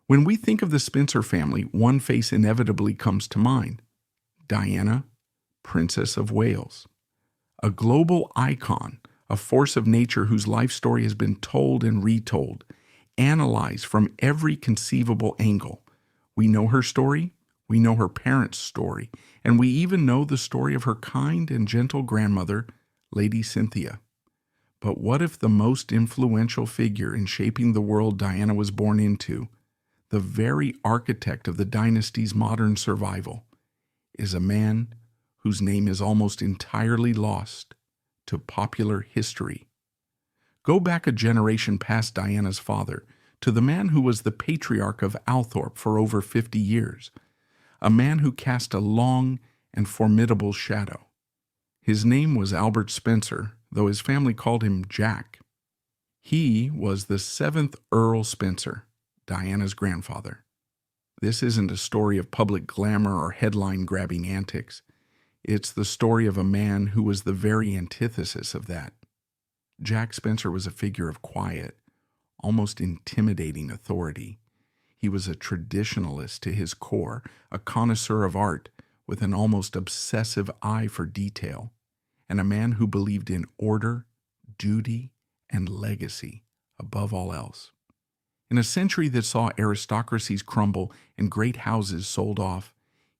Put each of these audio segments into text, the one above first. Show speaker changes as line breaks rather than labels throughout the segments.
When we think of the Spencer family, one face inevitably comes to mind: Diana, Princess of Wales. A global icon, a force of nature whose life story has been told and retold, analyzed from every conceivable angle. We know her story, we know her parents' story, and we even know the story of her kind and gentle grandmother, Lady Cynthia. But what if the most influential figure in shaping the world Diana was born into, the very architect of the dynasty's modern survival, is a man whose name is almost entirely lost to popular history? Go back a generation past Diana's father to the man who was the Patriarch of Althorp for over 50 years, a man who cast a long and formidable shadow. His name was Albert Spencer, though his family called him Jack. He was the 7th Earl Spencer, Diana's grandfather. This isn't a story of public glamour or headline-grabbing antics. It's the story of a man who was the very antithesis of that. Jack Spencer was a figure of quiet, almost intimidating authority. He was a traditionalist to his core, a connoisseur of art with an almost obsessive eye for detail, and a man who believed in order, duty, and legacy above all else. In a century that saw aristocracies crumble and great houses sold off,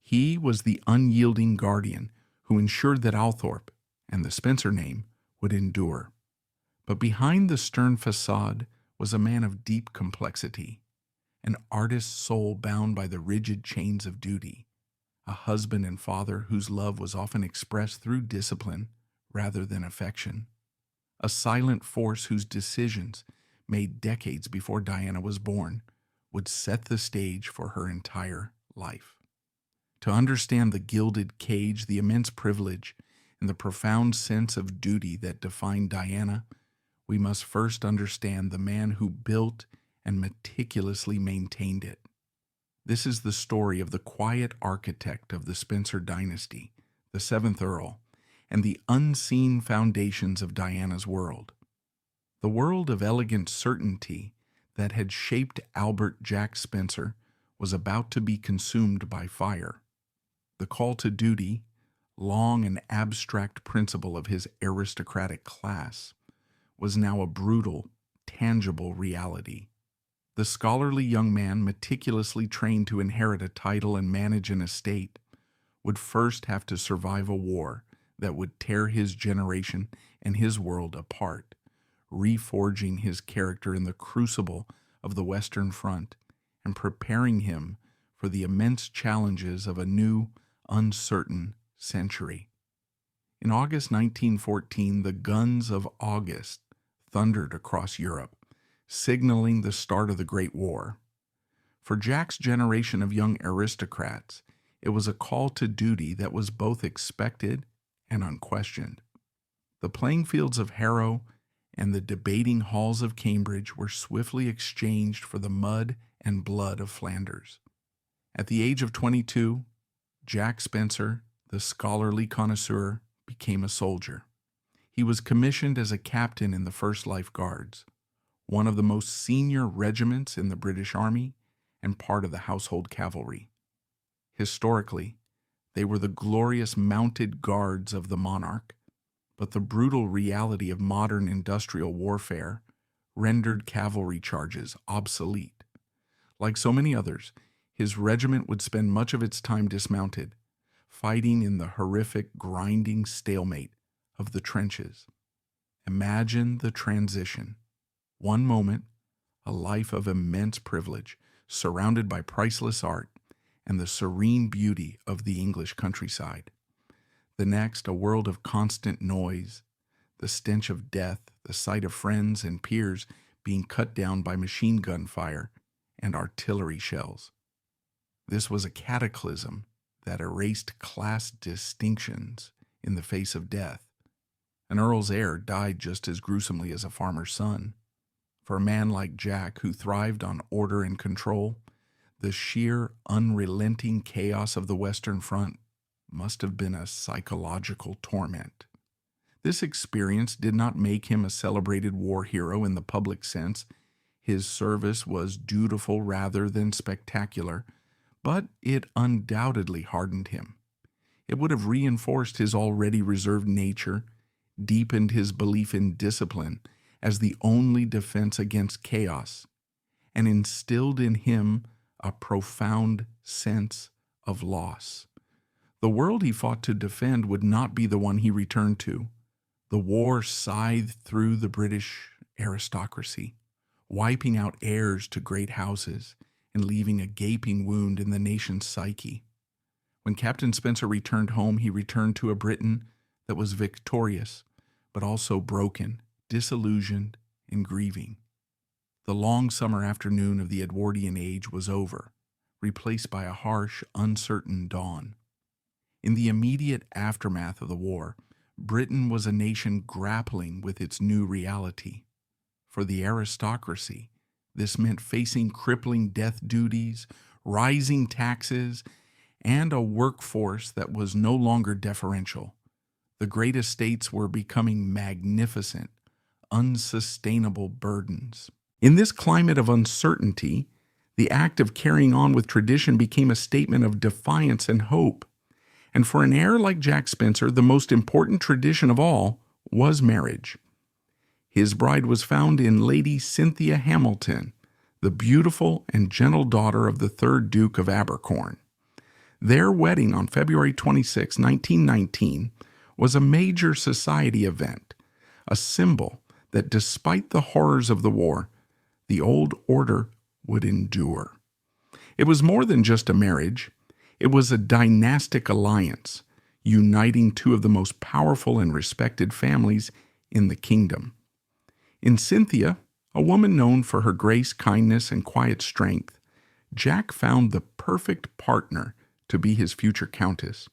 he was the unyielding guardian who ensured that Althorp, and the Spencer name, would endure. But behind the stern façade was a man of deep complexity, an artist's soul bound by the rigid chains of duty, a husband and father whose love was often expressed through discipline rather than affection, a silent force whose decisions, made decades before Diana was born, would set the stage for her entire life. To understand the gilded cage, the immense privilege, and the profound sense of duty that defined Diana, we must first understand the man who built and meticulously maintained it. This is the story of the quiet architect of the Spencer dynasty, the 7th Earl, and the unseen foundations of Diana's world. The world of elegant certainty that had shaped Albert Jack Spencer was about to be consumed by fire. The call to duty, long an abstract principle of his aristocratic class, was now a brutal, tangible reality. The scholarly young man, meticulously trained to inherit a title and manage an estate, would first have to survive a war that would tear his generation and his world apart, reforging his character in the crucible of the Western Front and preparing him for the immense challenges of a new, uncertain century. In August 1914, the guns of August thundered across Europe, signaling the start of the Great War. For Jack's generation of young aristocrats, it was a call to duty that was both expected and unquestioned. The playing fields of Harrow and the debating halls of Cambridge were swiftly exchanged for the mud and blood of Flanders. At the age of 22, Jack Spencer, the scholarly connoisseur, became a soldier. He was commissioned as a captain in the 1st Life Guards, one of the most senior regiments in the British Army and part of the household cavalry. Historically, they were the glorious mounted guards of the monarch, but the brutal reality of modern industrial warfare rendered cavalry charges obsolete. Like so many others, his regiment would spend much of its time dismounted, fighting in the horrific, grinding stalemate of the trenches. Imagine the transition. One moment, a life of immense privilege, surrounded by priceless art and the serene beauty of the English countryside. The next, a world of constant noise, the stench of death, the sight of friends and peers being cut down by machine gun fire and artillery shells. This was a cataclysm that erased class distinctions in the face of death. An earl's heir died just as gruesomely as a farmer's son. For a man like Jack, who thrived on order and control, the sheer, unrelenting chaos of the Western Front must have been a psychological torment. This experience did not make him a celebrated war hero in the public sense. His service was dutiful rather than spectacular, but it undoubtedly hardened him. It would have reinforced his already reserved nature, deepened his belief in discipline as the only defense against chaos, and instilled in him a profound sense of loss. The world he fought to defend would not be the one he returned to. The war scythed through the British aristocracy, wiping out heirs to great houses and leaving a gaping wound in the nation's psyche. When Captain Spencer returned home, he returned to a Britain that was victorious, but also broken, disillusioned, and grieving. The long summer afternoon of the Edwardian age was over, replaced by a harsh, uncertain dawn. In the immediate aftermath of the war, Britain was a nation grappling with its new reality. For the aristocracy, this meant facing crippling death duties, rising taxes, and a workforce that was no longer deferential. The great estates were becoming magnificent, unsustainable burdens. In this climate of uncertainty, the act of carrying on with tradition became a statement of defiance and hope. And for an heir like Jack Spencer, the most important tradition of all was marriage. His bride was found in Lady Cynthia Hamilton, the beautiful and gentle daughter of the 3rd Duke of Abercorn. Their wedding on February 26, 1919, was a major society event, a symbol that despite the horrors of the war, the old order would endure. It was more than just a marriage. It was a dynastic alliance, uniting two of the most powerful and respected families in the kingdom. In Cynthia, a woman known for her grace, kindness, and quiet strength, Jack found the perfect partner to be his future countess.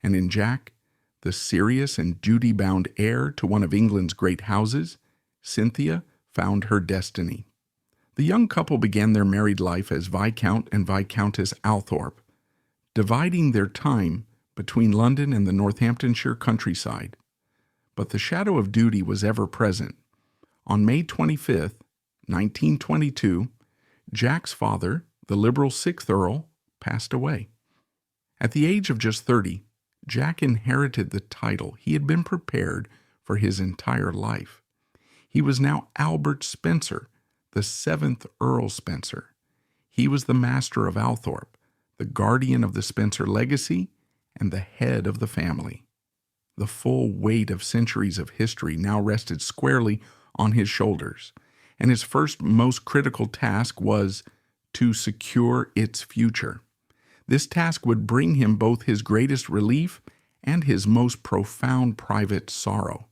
And in Jack, the serious and duty-bound heir to one of England's great houses, Cynthia found her destiny. The young couple began their married life as Viscount and Viscountess Althorp, dividing their time between London and the Northamptonshire countryside. But the shadow of duty was ever present. On May 25, 1922, Jack's father, the liberal 6th Earl, passed away. At the age of just 30, Jack inherited the title he had been prepared for his entire life. He was now Albert Spencer, the 7th Earl Spencer. He was the master of Althorp, the guardian of the Spencer legacy, and the head of the family. The full weight of centuries of history now rested squarely on his shoulders, and his first most critical task was to secure its future. This task would bring him both his greatest relief and his most profound private sorrow.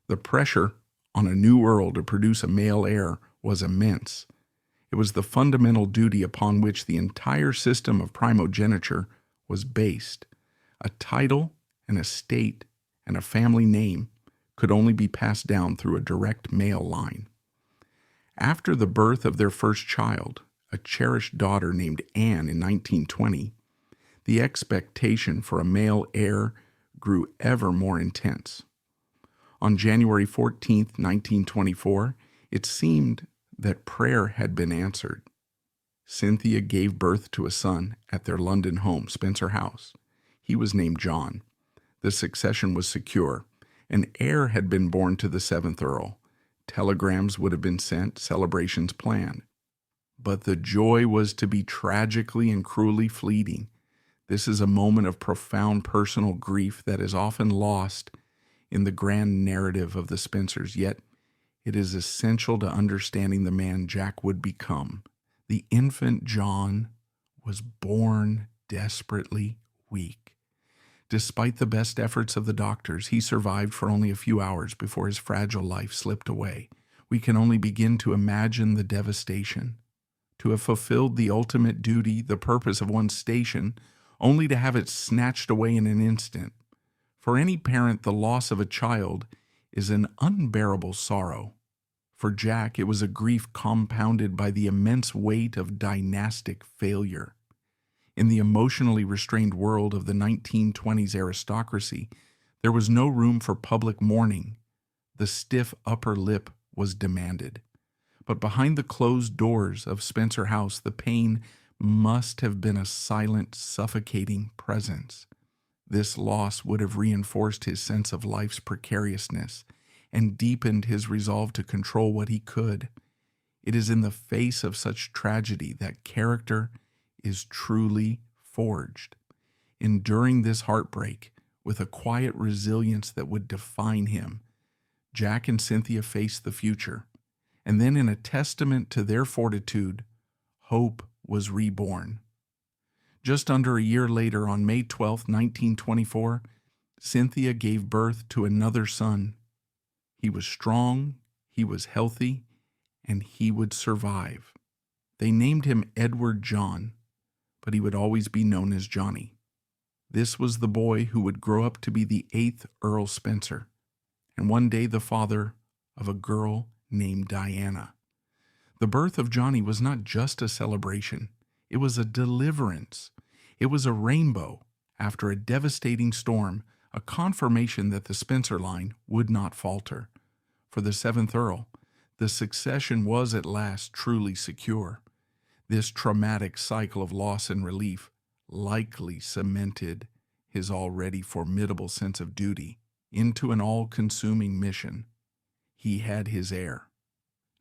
The pressure on a new earl to produce a male heir was immense. It was the fundamental duty upon which the entire system of primogeniture was based. A title, an estate, and a family name could only be passed down through a direct male line. After the birth of their first child, a cherished daughter named Anne in 1920, the expectation for a male heir grew ever more intense. On January 14, 1924, it seemed that prayer had been answered. Cynthia gave birth to a son at their London home, Spencer House. He was named John. The succession was secure. An heir had been born to the 7th Earl. Telegrams would have been sent, celebrations planned. But the joy was to be tragically and cruelly fleeting. This is a moment of profound personal grief that is often lost in the grand narrative of the Spencers, yet it is essential to understanding the man Jack would become. The infant John was born desperately weak. Despite the best efforts of the doctors, he survived for only a few hours before his fragile life slipped away. We can only begin to imagine the devastation. To have fulfilled the ultimate duty, the purpose of one's station, only to have it snatched away in an instant. For any parent, the loss of a child is an unbearable sorrow. For Jack, it was a grief compounded by the immense weight of dynastic failure. In the emotionally restrained world of the 1920s aristocracy, there was no room for public mourning. The stiff upper lip was demanded. But behind the closed doors of Spencer House, the pain must have been a silent, suffocating presence. This loss would have reinforced his sense of life's precariousness and deepened his resolve to control what he could. It is in the face of such tragedy that character is truly forged. Enduring this heartbreak with a quiet resilience that would define him, Jack and Cynthia faced the future, and then in a testament to their fortitude, hope was reborn. Just under a year later, on May 12, 1924, Cynthia gave birth to another son. He was strong, he was healthy, and he would survive. They named him Edward John, but he would always be known as Johnny. This was the boy who would grow up to be the 8th Earl Spencer, and one day the father of a girl named Diana. The birth of Johnny was not just a celebration, it was a deliverance. It was a rainbow after a devastating storm, a confirmation that the Spencer line would not falter. For the 7th Earl, the succession was at last truly secure. This traumatic cycle of loss and relief likely cemented his already formidable sense of duty into an all-consuming mission. He had his heir.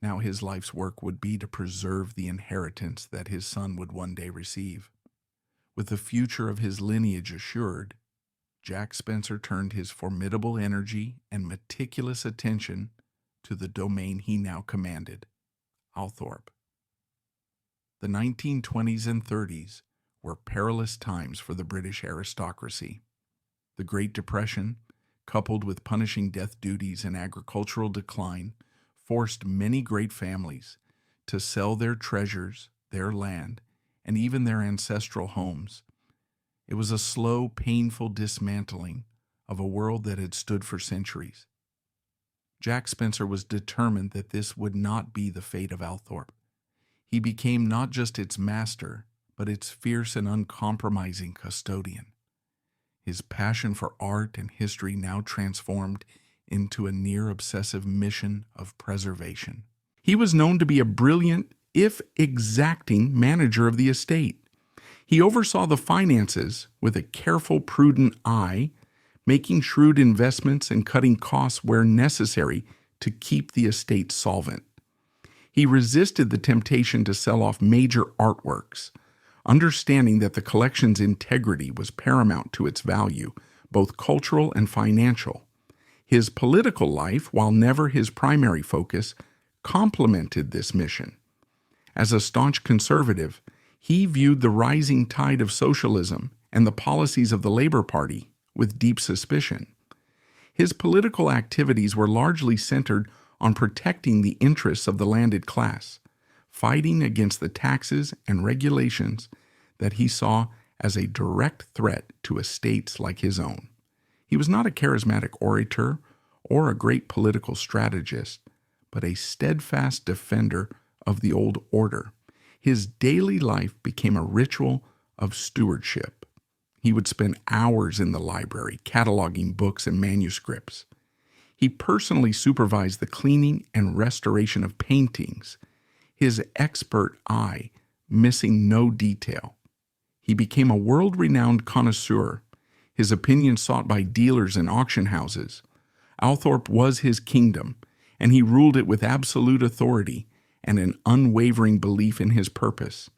Now his life's work would be to preserve the inheritance that his son would one day receive. With the future of his lineage assured, Jack Spencer turned his formidable energy and meticulous attention to the domain he now commanded, Althorp. The 1920s and 30s were perilous times for the British aristocracy. The Great Depression, coupled with punishing death duties and agricultural decline, forced many great families to sell their treasures, their land, and even their ancestral homes. It was a slow, painful dismantling of a world that had stood for centuries. Jack Spencer was determined that this would not be the fate of Althorp. He became not just its master, but its fierce and uncompromising custodian. His passion for art and history now transformed into a near-obsessive mission of preservation. He was known to be a brilliant, if exacting, manager of the estate. He oversaw the finances with a careful, prudent eye, making shrewd investments and cutting costs where necessary to keep the estate solvent. He resisted the temptation to sell off major artworks, understanding that the collection's integrity was paramount to its value, both cultural and financial. His political life, while never his primary focus, complemented this mission. As a staunch conservative, he viewed the rising tide of socialism and the policies of the Labor Party with deep suspicion. His political activities were largely centered on protecting the interests of the landed class, fighting against the taxes and regulations that he saw as a direct threat to estates like his own. He was not a charismatic orator or a great political strategist, but a steadfast defender of the old order. His daily life became a ritual of stewardship. He would spend hours in the library cataloging books and manuscripts. He personally supervised the cleaning and restoration of paintings, his expert eye missing no detail. He became a world-renowned connoisseur, his opinion sought by dealers and auction houses. Althorp was his kingdom, and he ruled it with absolute authority and an unwavering belief in his purpose.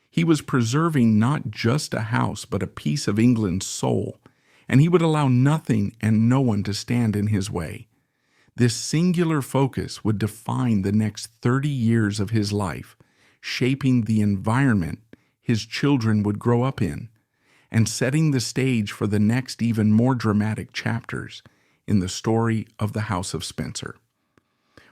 He was preserving not just a house, but a piece of England's soul, and he would allow nothing and no one to stand in his way. This singular focus would define the next 30 years of his life, shaping the environment his children would grow up in, and setting the stage for the next even more dramatic chapters in the story of the House of Spencer.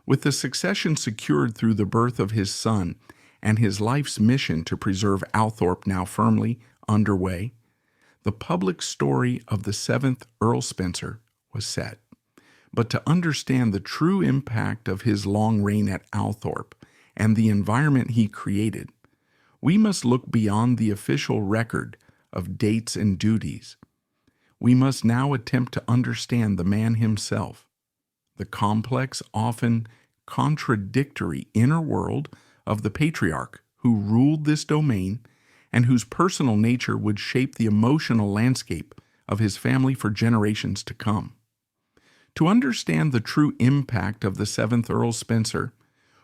With the succession secured through the birth of his son and his life's mission to preserve Althorp now firmly underway, the public story of the 7th Earl Spencer was set. But to understand the true impact of his long reign at Althorp and the environment he created, we must look beyond the official record of dates and duties. We must now attempt to understand the man himself, the complex, often contradictory inner world of the Patriarch who ruled this domain and whose personal nature would shape the emotional landscape of his family for generations to come. To understand the true impact of the 7th Earl Spencer,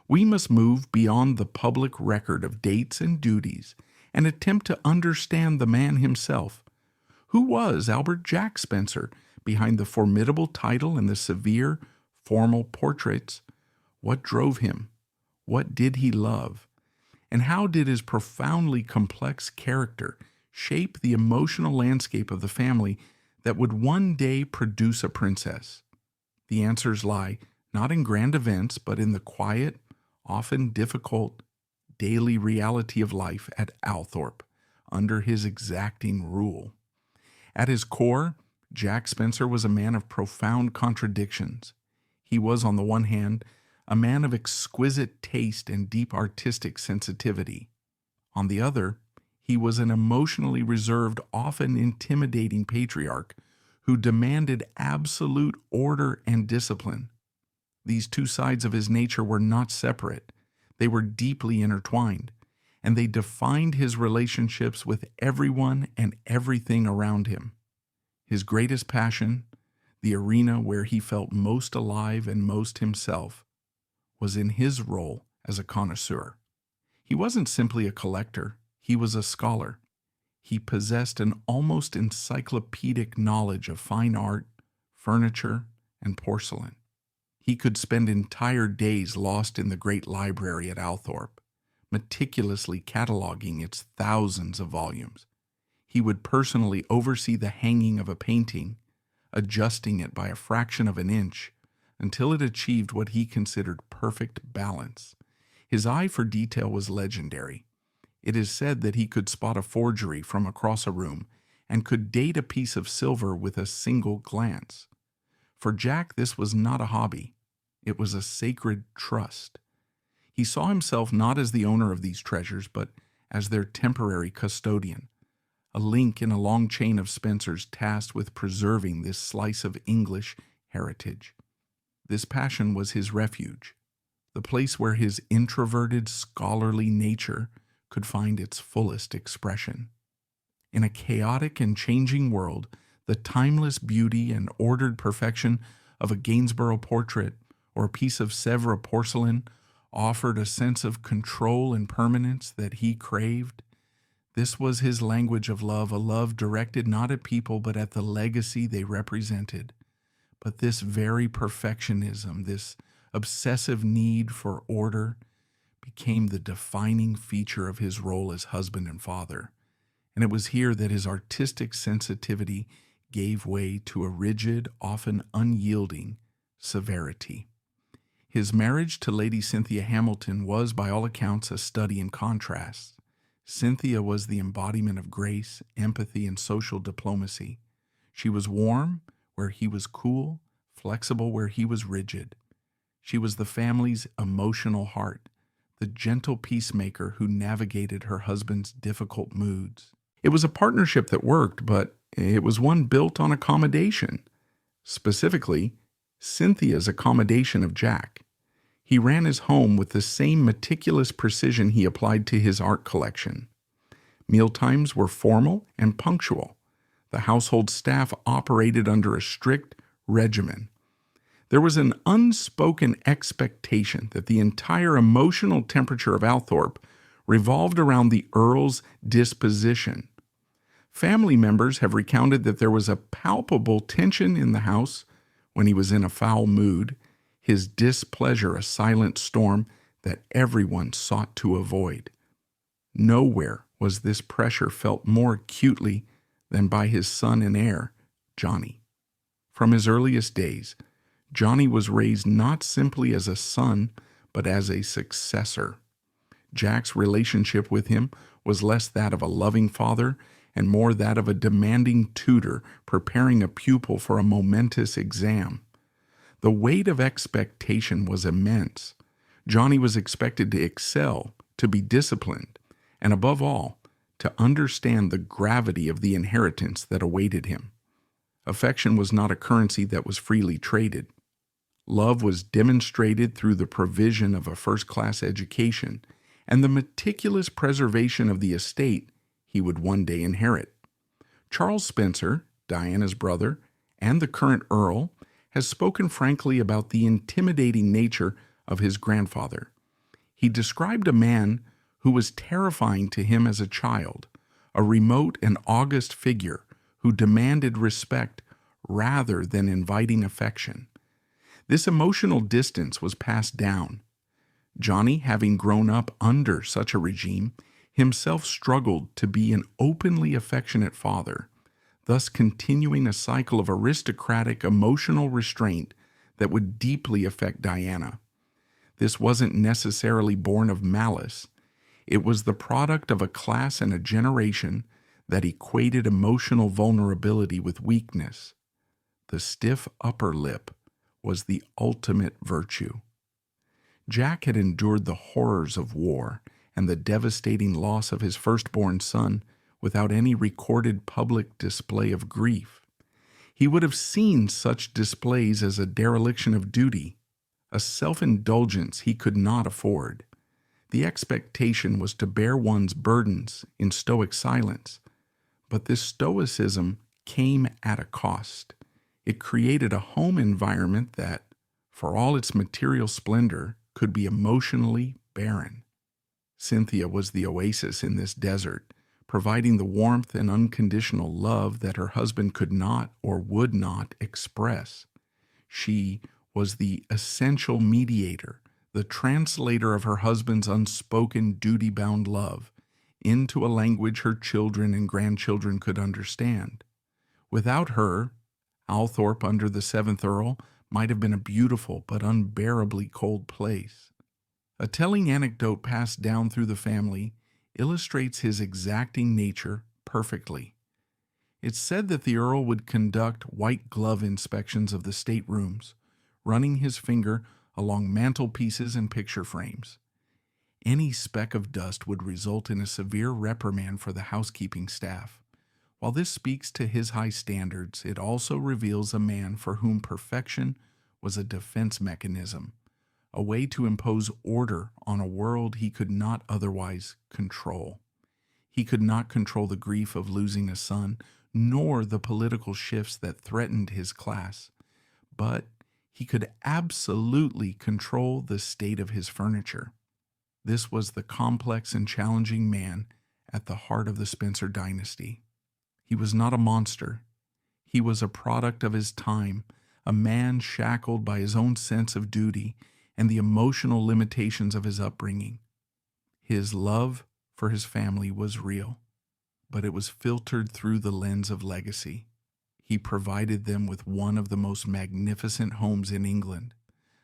we must move beyond the public record of dates and duties and attempt to understand the man himself. Who was Albert Jack Spencer behind the formidable title and the severe, formal portraits? What drove him? What did he love? And how did his profoundly complex character shape the emotional landscape of the family that would one day produce a princess? The answers lie not in grand events, but in the quiet, often difficult, daily reality of life at Althorp, under his exacting rule. At his core, Jack Spencer was a man of profound contradictions. He was, on the one hand, a man of exquisite taste and deep artistic sensitivity. On the other, he was an emotionally reserved, often intimidating patriarch who demanded absolute order and discipline. These two sides of his nature were not separate. They were deeply intertwined, and they defined his relationships with everyone and everything around him. His greatest passion, the arena where he felt most alive and most himself, was in his role as a connoisseur. He wasn't simply a collector, he was a scholar. He possessed an almost encyclopedic knowledge of fine art, furniture, and porcelain. He could spend entire days lost in the great library at Althorp, meticulously cataloging its thousands of volumes. He would personally oversee the hanging of a painting, adjusting it by a fraction of an inch until it achieved what he considered perfect balance. His eye for detail was legendary. It is said that he could spot a forgery from across a room and could date a piece of silver with a single glance. For Jack, this was not a hobby. It was a sacred trust. He saw himself not as the owner of these treasures, but as their temporary custodian, a link in a long chain of Spencers tasked with preserving this slice of English heritage. This passion was his refuge, the place where his introverted, scholarly nature could find its fullest expression. In a chaotic and changing world, the timeless beauty and ordered perfection of a Gainsborough portrait or a piece of Sèvres porcelain offered a sense of control and permanence that he craved. This was his language of love, a love directed not at people but at the legacy they represented. But this very perfectionism, this obsessive need for order, became the defining feature of his role as husband and father. And it was here that his artistic sensitivity gave way to a rigid, often unyielding severity. His marriage to Lady Cynthia Hamilton was, by all accounts, a study in contrasts. Cynthia was the embodiment of grace, empathy, and social diplomacy. She was warm where he was cool, flexible where he was rigid. She was the family's emotional heart, the gentle peacemaker who navigated her husband's difficult moods. It was a partnership that worked, but it was one built on accommodation. Specifically, Cynthia's accommodation of Jack. He ran his home with the same meticulous precision he applied to his art collection. Mealtimes were formal and punctual. The household staff operated under a strict regimen. There was an unspoken expectation that the entire emotional temperature of Althorp revolved around the Earl's disposition. Family members have recounted that there was a palpable tension in the house when he was in a foul mood, his displeasure a silent storm that everyone sought to avoid. Nowhere was this pressure felt more acutely than by his son and heir, Johnny. From his earliest days, Johnny was raised not simply as a son, but as a successor. Jack's relationship with him was less that of a loving father and more that of a demanding tutor preparing a pupil for a momentous exam. The weight of expectation was immense. Johnny was expected to excel, to be disciplined, and above all, to understand the gravity of the inheritance that awaited him. Affection was not a currency that was freely traded. Love was demonstrated through the provision of a first-class education and the meticulous preservation of the estate he would one day inherit. Charles Spencer, Diana's brother, and the current Earl, has spoken frankly about the intimidating nature of his grandfather. He described a man who was terrifying to him as a child, a remote and august figure who demanded respect rather than inviting affection. This emotional distance was passed down. Johnny, having grown up under such a regime, himself struggled to be an openly affectionate father, thus continuing a cycle of aristocratic emotional restraint that would deeply affect Diana. This wasn't necessarily born of malice. It was the product of a class and a generation that equated emotional vulnerability with weakness. The stiff upper lip was the ultimate virtue. Jack had endured the horrors of war and the devastating loss of his firstborn son without any recorded public display of grief. He would have seen such displays as a dereliction of duty, a self-indulgence he could not afford. The expectation was to bear one's burdens in stoic silence, but this stoicism came at a cost. It created a home environment that, for all its material splendor, could be emotionally barren. Cynthia was the oasis in this desert, providing the warmth and unconditional love that her husband could not or would not express. She was the essential mediator, the translator of her husband's unspoken duty-bound love into a language her children and grandchildren could understand. Without her, Althorp under the 7th Earl might have been a beautiful but unbearably cold place. A telling anecdote passed down through the family illustrates his exacting nature perfectly. It's said that the Earl would conduct white glove inspections of the staterooms, running his finger along mantelpieces and picture frames. Any speck of dust would result in a severe reprimand for the housekeeping staff. While this speaks to his high standards, it also reveals a man for whom perfection was a defense mechanism, a way to impose order on a world he could not otherwise control. He could not control the grief of losing a son, nor the political shifts that threatened his class, but he could absolutely control the state of his furniture. This was the complex and challenging man at the heart of the Spencer dynasty. He was not a monster. He was a product of his time, a man shackled by his own sense of duty and the emotional limitations of his upbringing. His love for his family was real, but it was filtered through the lens of legacy. He provided them with one of the most magnificent homes in England,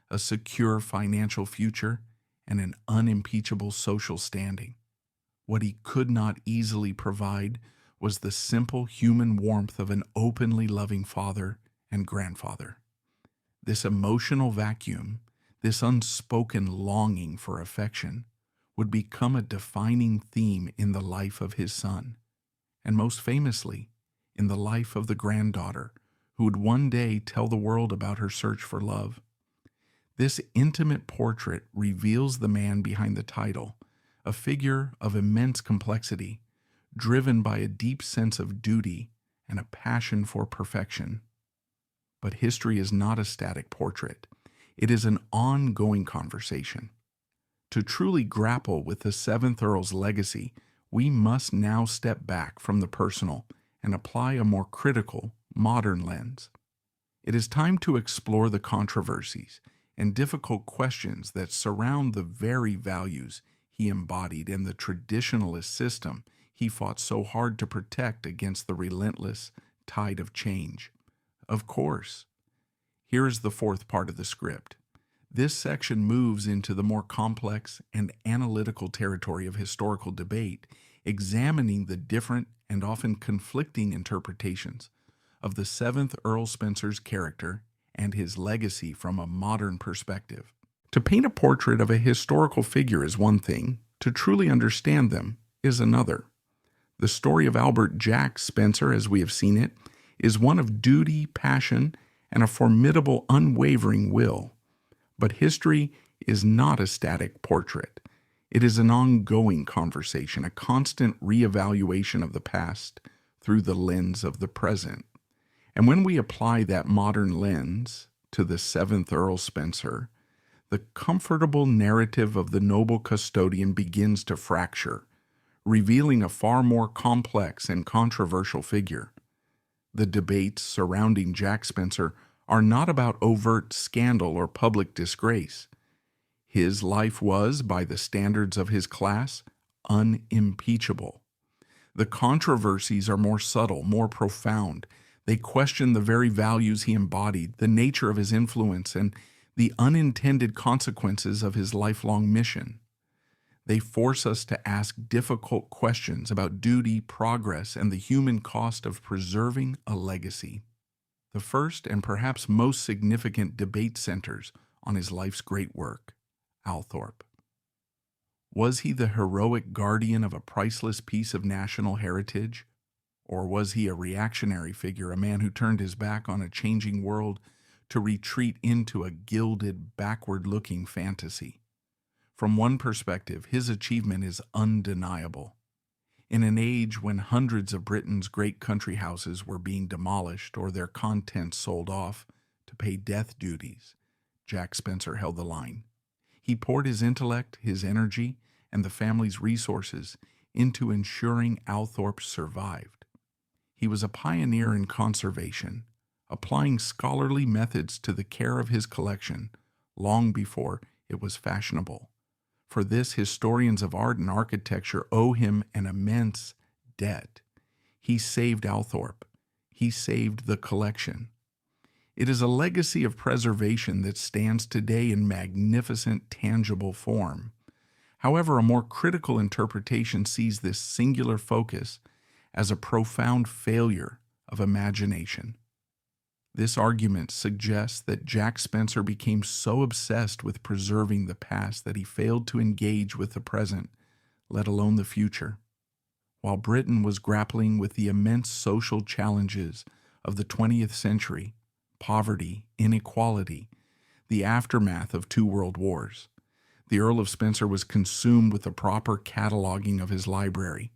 a secure financial future, and an unimpeachable social standing. What he could not easily provide was the simple human warmth of an openly loving father and grandfather. This emotional vacuum, this unspoken longing for affection, would become a defining theme in the life of his son, and most famously, in the life of the granddaughter who would one day tell the world about her search for love. This intimate portrait reveals the man behind the title, a figure of immense complexity, driven by a deep sense of duty and a passion for perfection. But history is not a static portrait. It is an ongoing conversation. To truly grapple with the 7th Earl's legacy, we must now step back from the personal and apply a more critical, modern lens. It is time to explore the controversies and difficult questions that surround the very values he embodied and the traditionalist system he fought so hard to protect against the relentless tide of change. Of course, here is the 4th part of the script. This section moves into the more complex and analytical territory of historical debate, examining the different and often conflicting interpretations of the 7th Earl Spencer's character and his legacy from a modern perspective. To paint a portrait of a historical figure is one thing, to truly understand them is another. The story of Albert Jack Spencer, as we have seen it, is one of duty, passion, and a formidable, unwavering will. But history is not a static portrait. It is an ongoing conversation, a constant reevaluation of the past through the lens of the present. And when we apply that modern lens to the 7th Earl Spencer, the comfortable narrative of the noble custodian begins to fracture, revealing a far more complex and controversial figure. The debates surrounding Jack Spencer are not about overt scandal or public disgrace. His life was, by the standards of his class, unimpeachable. The controversies are more subtle, more profound. They question the very values he embodied, the nature of his influence, and the unintended consequences of his lifelong mission. They force us to ask difficult questions about duty, progress, and the human cost of preserving a legacy. The first and perhaps most significant debate centers on his life's great work, Althorp. Was he the heroic guardian of a priceless piece of national heritage? Or was he a reactionary figure, a man who turned his back on a changing world to retreat into a gilded, backward-looking fantasy? From one perspective, his achievement is undeniable. In an age when hundreds of Britain's great country houses were being demolished or their contents sold off to pay death duties, Jack Spencer held the line. He poured his intellect, his energy, and the family's resources into ensuring Althorp survived. He was a pioneer in conservation, applying scholarly methods to the care of his collection long before it was fashionable. For this, historians of art and architecture owe him an immense debt. He saved Althorp. He saved the collection. It is a legacy of preservation that stands today in magnificent, tangible form. However, a more critical interpretation sees this singular focus as a profound failure of imagination. This argument suggests that Jack Spencer became so obsessed with preserving the past that he failed to engage with the present, let alone the future. While Britain was grappling with the immense social challenges of the 20th century, poverty, inequality, the aftermath of 2 world wars, the Earl of Spencer was consumed with the proper cataloging of his library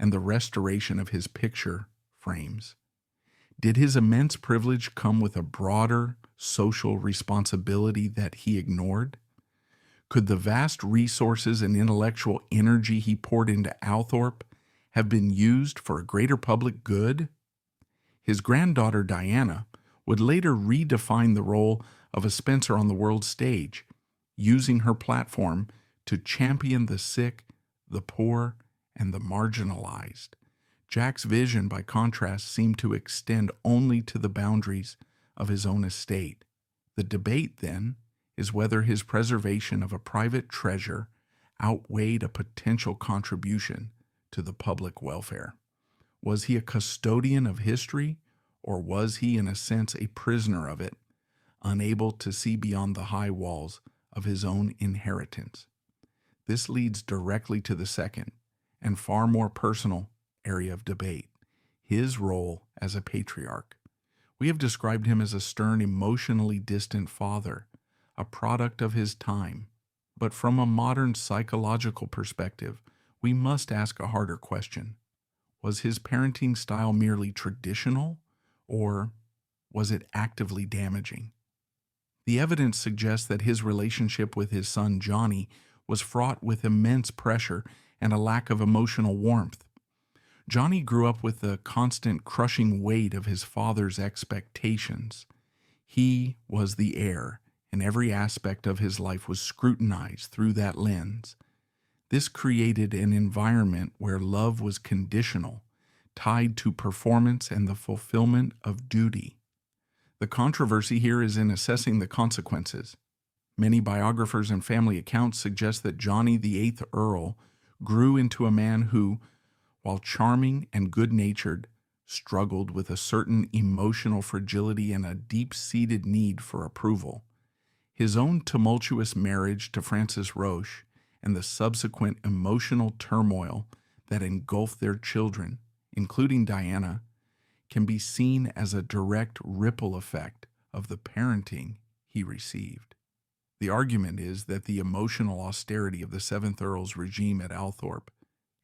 and the restoration of his picture frames. Did his immense privilege come with a broader social responsibility that he ignored? Could the vast resources and intellectual energy he poured into Althorp have been used for a greater public good? His granddaughter Diana would later redefine the role of a Spencer on the world stage, using her platform to champion the sick, the poor, and the marginalized. Jack's vision, by contrast, seemed to extend only to the boundaries of his own estate. The debate, then, is whether his preservation of a private treasure outweighed a potential contribution to the public welfare. Was he a custodian of history, or was he, in a sense, a prisoner of it, unable to see beyond the high walls of his own inheritance? This leads directly to the second, and far more personal, area of debate, his role as a patriarch. We have described him as a stern, emotionally distant father, a product of his time. But from a modern psychological perspective, we must ask a harder question. Was his parenting style merely traditional, or was it actively damaging? The evidence suggests that his relationship with his son Johnny was fraught with immense pressure and a lack of emotional warmth. Johnny grew up with the constant crushing weight of his father's expectations. He was the heir, and every aspect of his life was scrutinized through that lens. This created an environment where love was conditional, tied to performance and the fulfillment of duty. The controversy here is in assessing the consequences. Many biographers and family accounts suggest that Johnny, the 8th Earl, grew into a man who, while charming and good-natured, struggled with a certain emotional fragility and a deep-seated need for approval. His own tumultuous marriage to Frances Roche and the subsequent emotional turmoil that engulfed their children, including Diana, can be seen as a direct ripple effect of the parenting he received. The argument is that the emotional austerity of the 7th Earl's regime at Althorp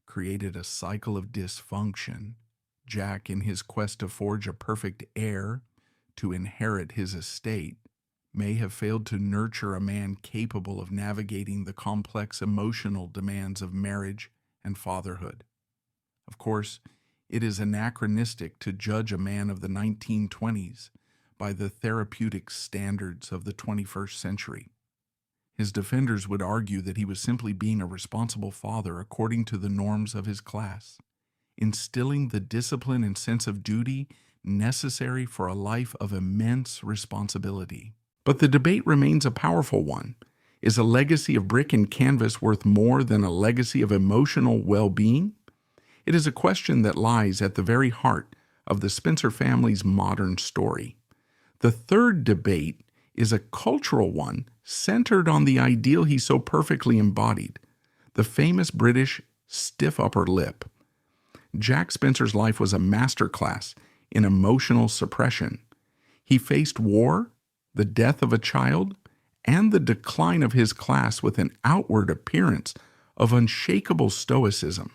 created a cycle of dysfunction. Jack, in his quest to forge a perfect heir to inherit his estate, may have failed to nurture a man capable of navigating the complex emotional demands of marriage and fatherhood. Of course, it is anachronistic to judge a man of the 1920s by the therapeutic standards of the 21st century. His defenders would argue that he was simply being a responsible father according to the norms of his class, instilling the discipline and sense of duty necessary for a life of immense responsibility. But the debate remains a powerful one. Is a legacy of brick and canvas worth more than a legacy of emotional well-being? It is a question that lies at the very heart of the Spencer family's modern story. The third debate is a cultural one centered on the ideal he so perfectly embodied, the famous British stiff upper lip. Jack Spencer's life was a masterclass in emotional suppression. He faced war, the death of a child, and the decline of his class with an outward appearance of unshakable stoicism.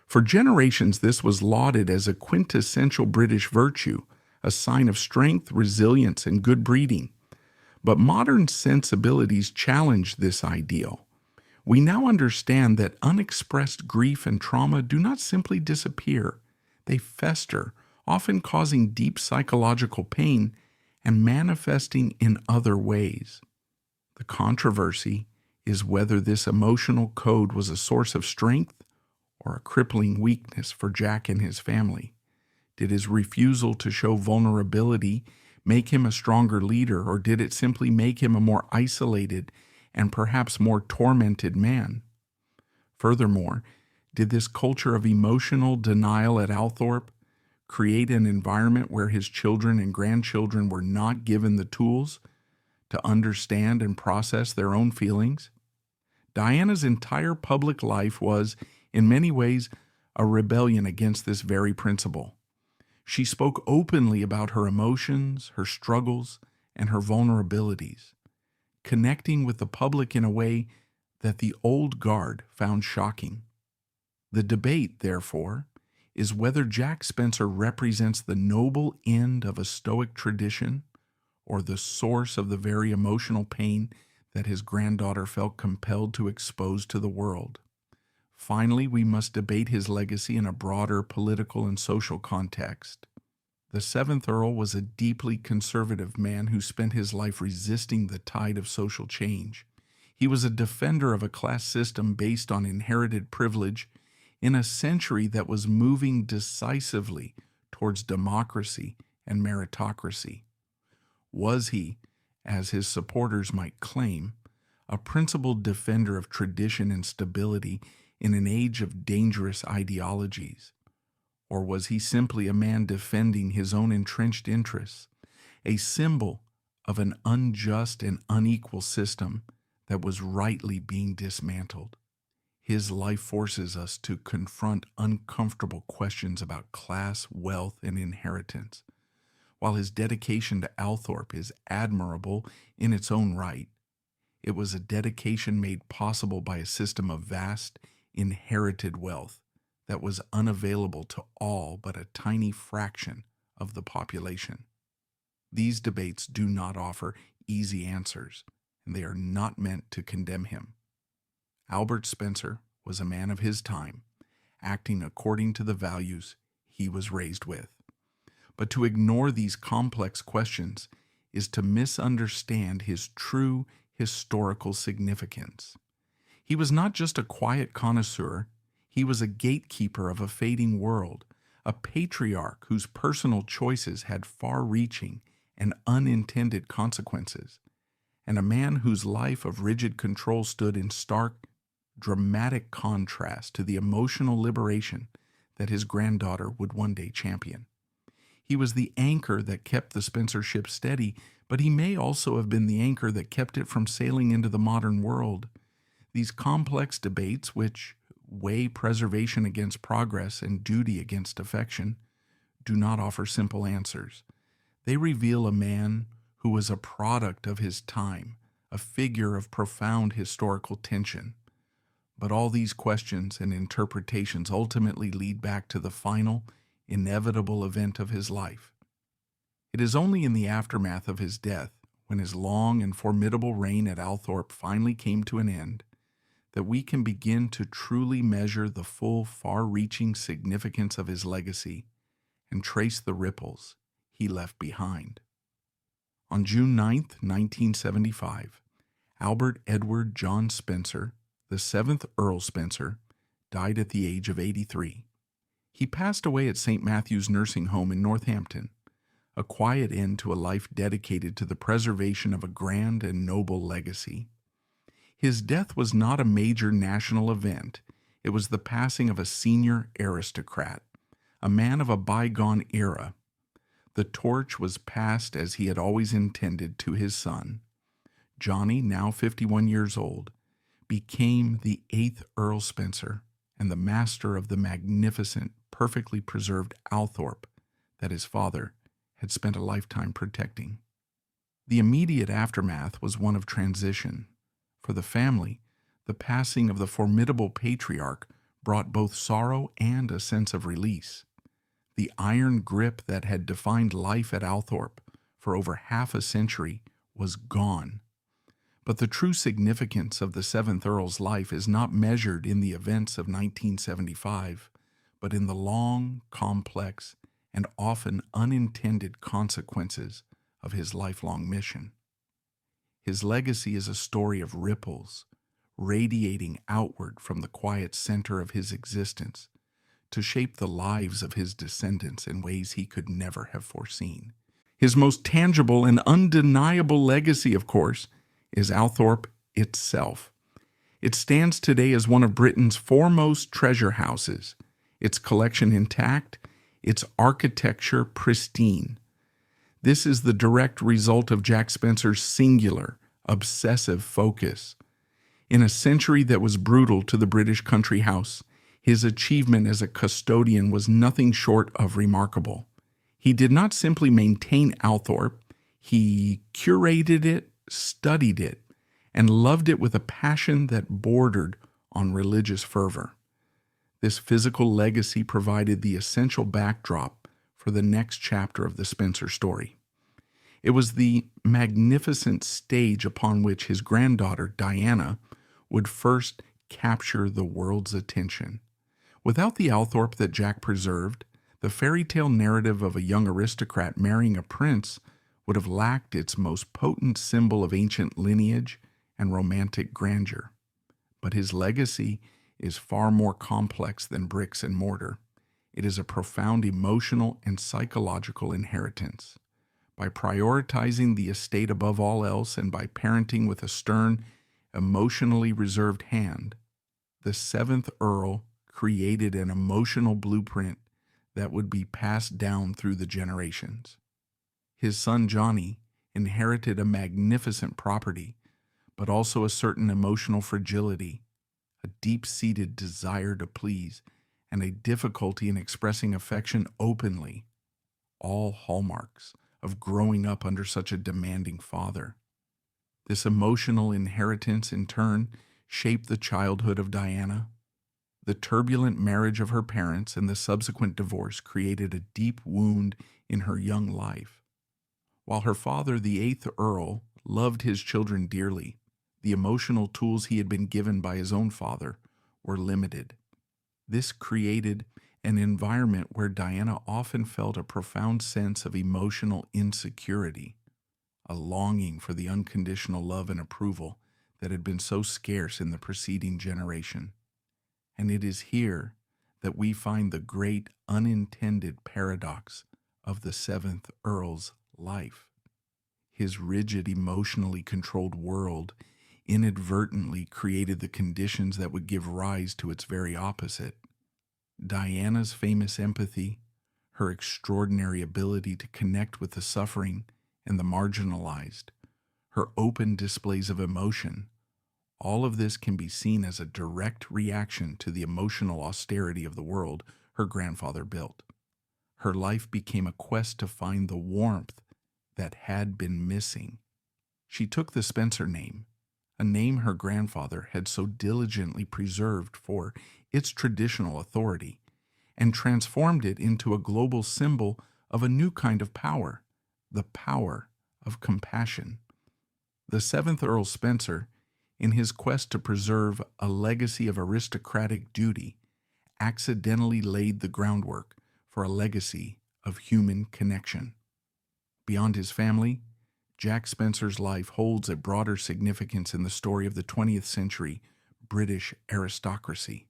For generations, this was lauded as a quintessential British virtue, a sign of strength, resilience, and good breeding. But modern sensibilities challenge this ideal. We now understand that unexpressed grief and trauma do not simply disappear. They fester, often causing deep psychological pain and manifesting in other ways. The controversy is whether this emotional code was a source of strength or a crippling weakness for Jack and his family. Did his refusal to show vulnerability make him a stronger leader, or did it simply make him a more isolated and perhaps more tormented man? Furthermore, did this culture of emotional denial at Althorp create an environment where his children and grandchildren were not given the tools to understand and process their own feelings? Diana's entire public life was, in many ways, a rebellion against this very principle. She spoke openly about her emotions, her struggles, and her vulnerabilities, connecting with the public in a way that the old guard found shocking. The debate, therefore, is whether Jack Spencer represents the noble end of a Stoic tradition or the source of the very emotional pain that his granddaughter felt compelled to expose to the world. Finally, we must debate his legacy in a broader political and social context. The 7th Earl was a deeply conservative man who spent his life resisting the tide of social change. He was a defender of a class system based on inherited privilege in a century that was moving decisively towards democracy and meritocracy. Was he, as his supporters might claim, a principled defender of tradition and stability in an age of dangerous ideologies? Or was he simply a man defending his own entrenched interests, a symbol of an unjust and unequal system that was rightly being dismantled? His life forces us to confront uncomfortable questions about class, wealth, and inheritance. While his dedication to Althorp is admirable in its own right, it was a dedication made possible by a system of vast, inherited wealth that was unavailable to all but a tiny fraction of the population. These debates do not offer easy answers, and they are not meant to condemn him. Albert Spencer was a man of his time, acting according to the values he was raised with. But to ignore these complex questions is to misunderstand his true historical significance. He was not just a quiet connoisseur, he was a gatekeeper of a fading world, a patriarch whose personal choices had far-reaching and unintended consequences, and a man whose life of rigid control stood in stark, dramatic contrast to the emotional liberation that his granddaughter would one day champion. He was the anchor that kept the Spencer ship steady, but he may also have been the anchor that kept it from sailing into the modern world. These complex debates, which weigh preservation against progress and duty against affection, do not offer simple answers. They reveal a man who was a product of his time, a figure of profound historical tension. But all these questions and interpretations ultimately lead back to the final, inevitable event of his life. It is only in the aftermath of his death, when his long and formidable reign at Althorp finally came to an end, that we can begin to truly measure the full, far-reaching significance of his legacy and trace the ripples he left behind. On June 9, 1975, Albert Edward John Spencer, the 7th Earl Spencer, died at the age of 83. He passed away at St. Matthew's Nursing Home in Northampton, a quiet end to a life dedicated to the preservation of a grand and noble legacy. His death was not a major national event. It was the passing of a senior aristocrat, a man of a bygone era. The torch was passed as he had always intended to his son. Johnny, now 51 years old, became the 8th Earl Spencer and the master of the magnificent, perfectly preserved Althorp that his father had spent a lifetime protecting. The immediate aftermath was one of transition. For the family, the passing of the formidable Patriarch brought both sorrow and a sense of release. The iron grip that had defined life at Althorp for over half a century was gone. But the true significance of the 7th Earl's life is not measured in the events of 1975, but in the long, complex, and often unintended consequences of his lifelong mission. His legacy is a story of ripples, radiating outward from the quiet center of his existence to shape the lives of his descendants in ways he could never have foreseen. His most tangible and undeniable legacy, of course, is Althorp itself. It stands today as one of Britain's foremost treasure houses, its collection intact, its architecture pristine. This is the direct result of Jack Spencer's singular, obsessive focus. In a century that was brutal to the British country house, his achievement as a custodian was nothing short of remarkable. He did not simply maintain Althorp, he curated it, studied it, and loved it with a passion that bordered on religious fervor. This physical legacy provided the essential backdrop for the next chapter of the Spencer story. It was the magnificent stage upon which his granddaughter, Diana, would first capture the world's attention. Without the Althorp that Jack preserved, the fairy tale narrative of a young aristocrat marrying a prince would have lacked its most potent symbol of ancient lineage and romantic grandeur. But his legacy is far more complex than bricks and mortar. It is a profound emotional and psychological inheritance. By prioritizing the estate above all else and by parenting with a stern, emotionally reserved hand, the 7th Earl created an emotional blueprint that would be passed down through the generations. His son Johnny inherited a magnificent property, but also a certain emotional fragility, a deep-seated desire to please, and a difficulty in expressing affection openly, all hallmarks of growing up under such a demanding father. This emotional inheritance, in turn, shaped the childhood of Diana. The turbulent marriage of her parents and the subsequent divorce created a deep wound in her young life. While her father, the 8th Earl, loved his children dearly, the emotional tools he had been given by his own father were limited. This created an environment where Diana often felt a profound sense of emotional insecurity, a longing for the unconditional love and approval that had been so scarce in the preceding generation. And it is here that we find the great unintended paradox of the 7th Earl's life. His rigid, emotionally controlled world inadvertently created the conditions that would give rise to its very opposite. Diana's famous empathy, her extraordinary ability to connect with the suffering and the marginalized, her open displays of emotion, all of this can be seen as a direct reaction to the emotional austerity of the world her grandfather built. Her life became a quest to find the warmth that had been missing. She took the Spencer name, a name her grandfather had so diligently preserved for its traditional authority, and transformed it into a global symbol of a new kind of power, the power of compassion. The seventh Earl Spencer, in his quest to preserve a legacy of aristocratic duty, accidentally laid the groundwork for a legacy of human connection. Beyond his family, Jack Spencer's life holds a broader significance in the story of the 20th century British aristocracy.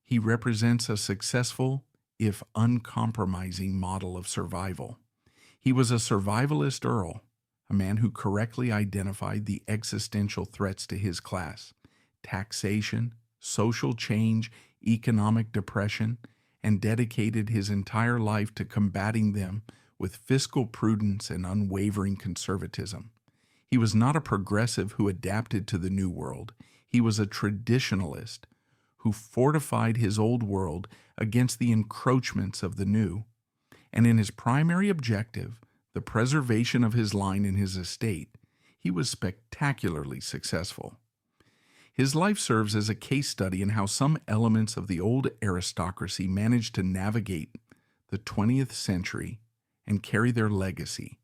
He represents a successful, if uncompromising, model of survival. He was a survivalist earl, a man who correctly identified the existential threats to his class: taxation, social change, economic depression, and dedicated his entire life to combating them with fiscal prudence and unwavering conservatism. He was not a progressive who adapted to the new world. He was a traditionalist who fortified his old world against the encroachments of the new. And in his primary objective, the preservation of his line and his estate, he was spectacularly successful. His life serves as a case study in how some elements of the old aristocracy managed to navigate the 20th century and carry their legacy,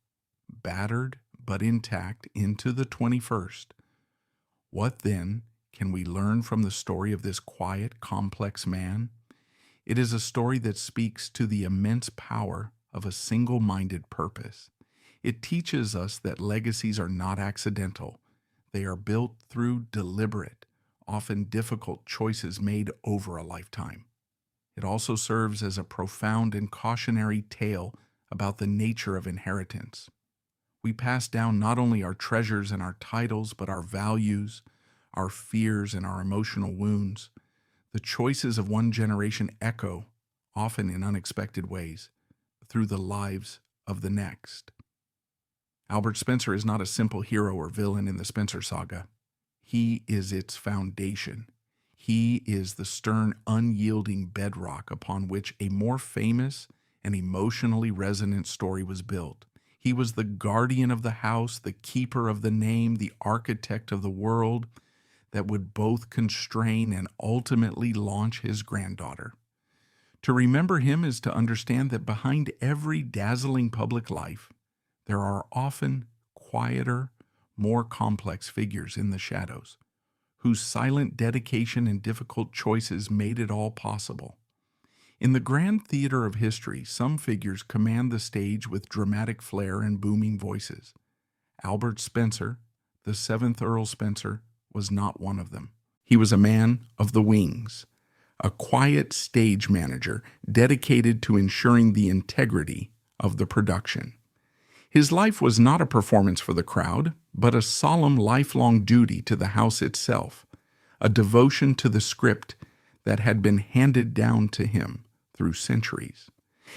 battered but intact, into the 21st. What then can we learn from the story of this quiet, complex man? It is a story that speaks to the immense power of a single-minded purpose. It teaches us that legacies are not accidental. They are built through deliberate, often difficult choices made over a lifetime. It also serves as a profound and cautionary tale about the nature of inheritance. We pass down not only our treasures and our titles, but our values, our fears, and our emotional wounds. The choices of one generation echo, often in unexpected ways, through the lives of the next. Albert Spencer is not a simple hero or villain in the Spencer saga. He is its foundation. He is the stern, unyielding bedrock upon which a more famous and emotionally resonant story was built. He was the guardian of the house, the keeper of the name, the architect of the world that would both constrain and ultimately launch his granddaughter. To remember him is to understand that behind every dazzling public life, there are often quieter, more complex figures in the shadows, whose silent dedication and difficult choices made it all possible. In the grand theater of history, some figures command the stage with dramatic flair and booming voices. Albert Spencer, the seventh Earl Spencer, was not one of them. He was a man of the wings, a quiet stage manager dedicated to ensuring the integrity of the production. His life was not a performance for the crowd, but a solemn lifelong duty to the house itself, a devotion to the script that had been handed down to him through centuries.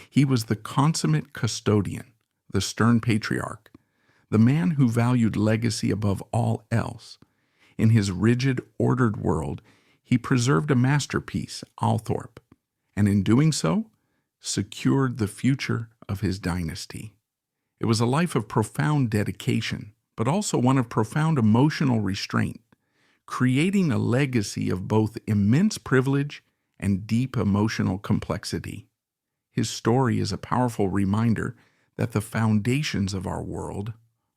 He was the consummate custodian, the stern patriarch, the man who valued legacy above all else. In his rigid, ordered world, he preserved a masterpiece, Althorp, and in doing so, secured the future of his dynasty. It was a life of profound dedication, but also one of profound emotional restraint, creating a legacy of both immense privilege and deep emotional complexity. His story is a powerful reminder that the foundations of our world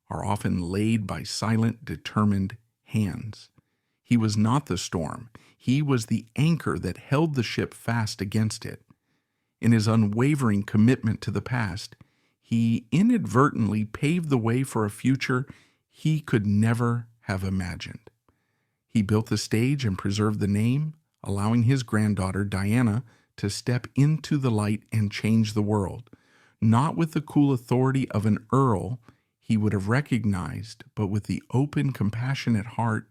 are often laid by silent, determined hands. He was not the storm. He was the anchor that held the ship fast against it. In his unwavering commitment to the past, he inadvertently paved the way for a future he could never have imagined. He built the stage and preserved the name, allowing his granddaughter, Diana, to step into the light and change the world, not with the cool authority of an earl he would have recognized, but with the open, compassionate heart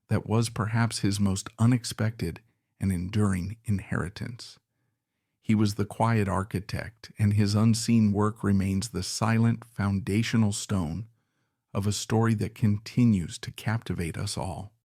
that was perhaps his most unexpected and enduring inheritance. He was the quiet architect, and his unseen work remains the silent foundational stone of a story that continues to captivate us all.